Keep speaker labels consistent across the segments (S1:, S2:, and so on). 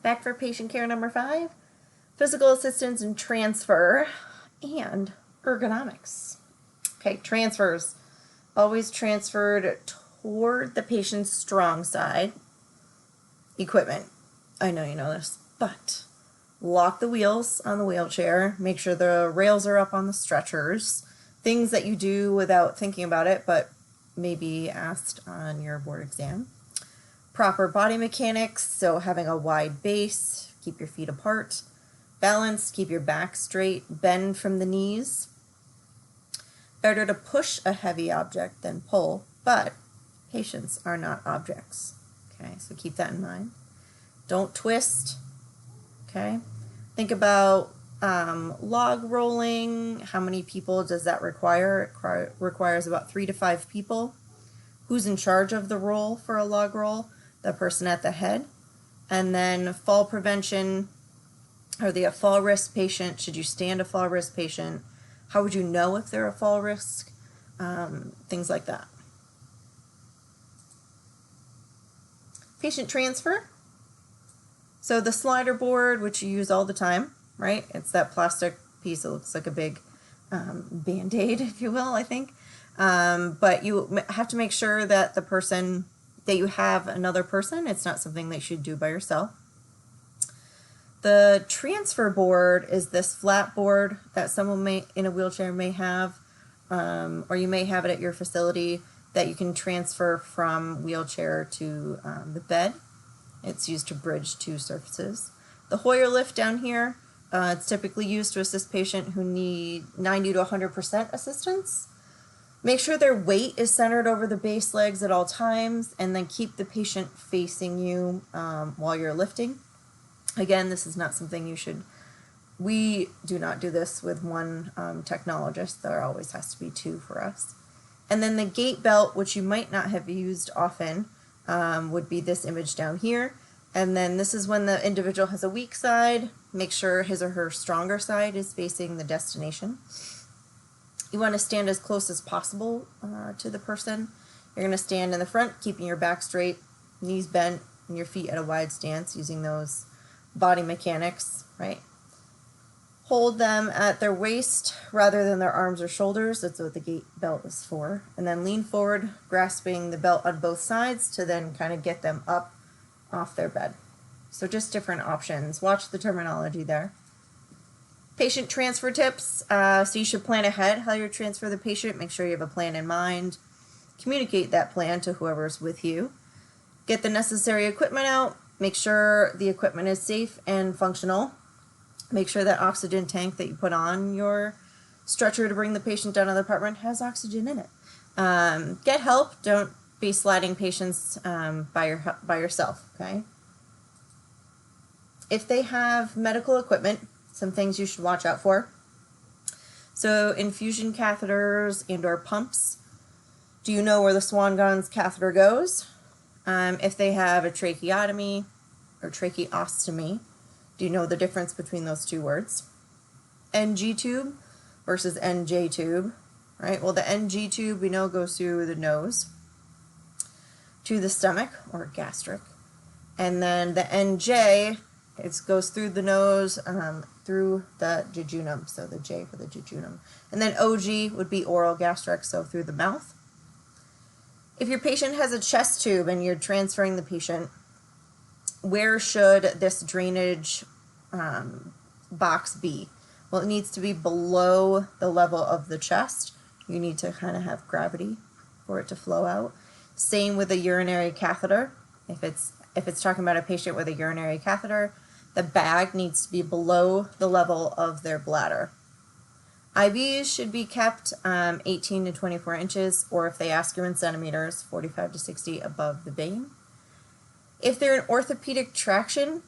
S1: Back for patient care number 5, physical assistance and transfer and ergonomics. Okay, transfers. Always transferred toward the patient's strong side. Equipment. I know you know this, but lock the wheels on the wheelchair. Make sure the rails are up on the stretchers. Things that you do without thinking about it, but maybe asked on your board exam. Proper body mechanics, so having a wide base, keep your feet apart. Balance, keep your back straight, bend from the knees. Better to push a heavy object than pull, but patients are not objects. Okay, so keep that in mind. Don't twist. Okay, think about log rolling. How many people does that require? It requires about 3 to 5 people. Who's in charge of the roll for a log roll? The person at the head. And then fall prevention. Are they a fall risk patient? Should you stand a fall risk patient? How would you know if they're a fall risk? Things like that. Patient transfer. So the slider board, which you use all the time, right? It's that plastic piece that looks like a big Band-Aid, if you will, I think. But you have to make sure that the person, that you have another person. It's not something that you should do by yourself. The transfer board is this flat board that someone may in a wheelchair may have, or you may have it at your facility, that you can transfer from wheelchair to the bed. It's used to bridge 2 surfaces. The Hoyer lift down here, it's typically used to assist patients who need 90 to 100% assistance. Make sure their weight is centered over the base legs at all times, and then keep the patient facing you while you're lifting. Again, this is not something you should, we do not do this with one technologist. There always has to be 2 for us. And then the gait belt, which you might not have used often, would be this image down here. And then this is when the individual has a weak side. Make sure his or her stronger side is facing the destination. You want to stand as close as possible to the person. You're going to stand in the front, keeping your back straight, knees bent, and your feet at a wide stance, using those body mechanics, right? Hold them at their waist rather than their arms or shoulders. That's what the gait belt is for. And then lean forward, grasping the belt on both sides to then kind of get them up off their bed. So just different options. Watch the terminology there. Patient transfer tips. So you should plan ahead how you transfer the patient. Make sure you have a plan in mind. Communicate that plan to whoever's with you. Get the necessary equipment out. Make sure the equipment is safe and functional. Make sure that oxygen tank that you put on your stretcher to bring the patient down to the apartment has oxygen in it. Get help. Don't be sliding patients by yourself, okay? If they have medical equipment, some things you should watch out for. So infusion catheters and or pumps. Do you know where the Swan-Ganz catheter goes? If they have a tracheotomy or tracheostomy, do you know the difference between those 2 words? NG tube versus NJ tube, right? Well, the NG tube we know goes through the nose to the stomach or gastric. And then the NJ, it goes through the nose, through the jejunum, so the J for the jejunum. And then OG would be oral gastric, so through the mouth. If your patient has a chest tube and you're transferring the patient, where should this drainage box be? Well, it needs to be below the level of the chest. You need to kind of have gravity for it to flow out. Same with a urinary catheter. If it's talking about a patient with a urinary catheter, the bag needs to be below the level of their bladder. IVs should be kept 18 to 24 inches, or if they ask you in centimeters, 45 to 60 above the vein. If they're in orthopedic traction,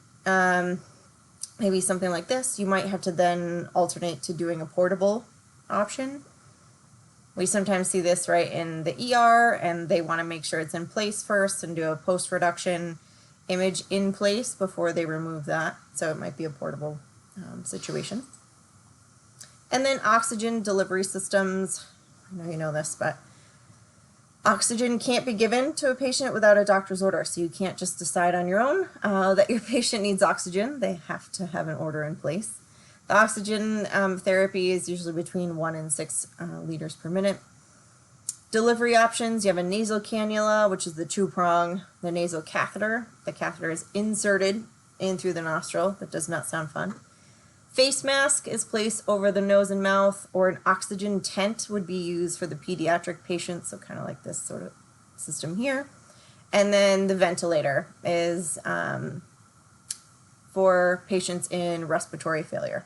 S1: maybe something like this, you might have to then alternate to doing a portable option. We sometimes see this right in the ER, and they want to make sure it's in place first and do a post-reduction image in place before they remove that. So it might be a portable situation. And then oxygen delivery systems. I know you know this, but Oxygen can't be given to a patient without a doctor's order, so you can't just decide on your own that your patient needs oxygen. They have to have an order in place. The oxygen therapy is usually between 1 and 6 liters per minute. Delivery options, you have a nasal cannula, which is the 2-prong, the nasal catheter. The catheter is inserted in through the nostril. That does not sound fun. Face mask is placed over the nose and mouth, or an oxygen tent would be used for the pediatric patients, so kind of like this sort of system here. And then the ventilator is for patients in respiratory failure.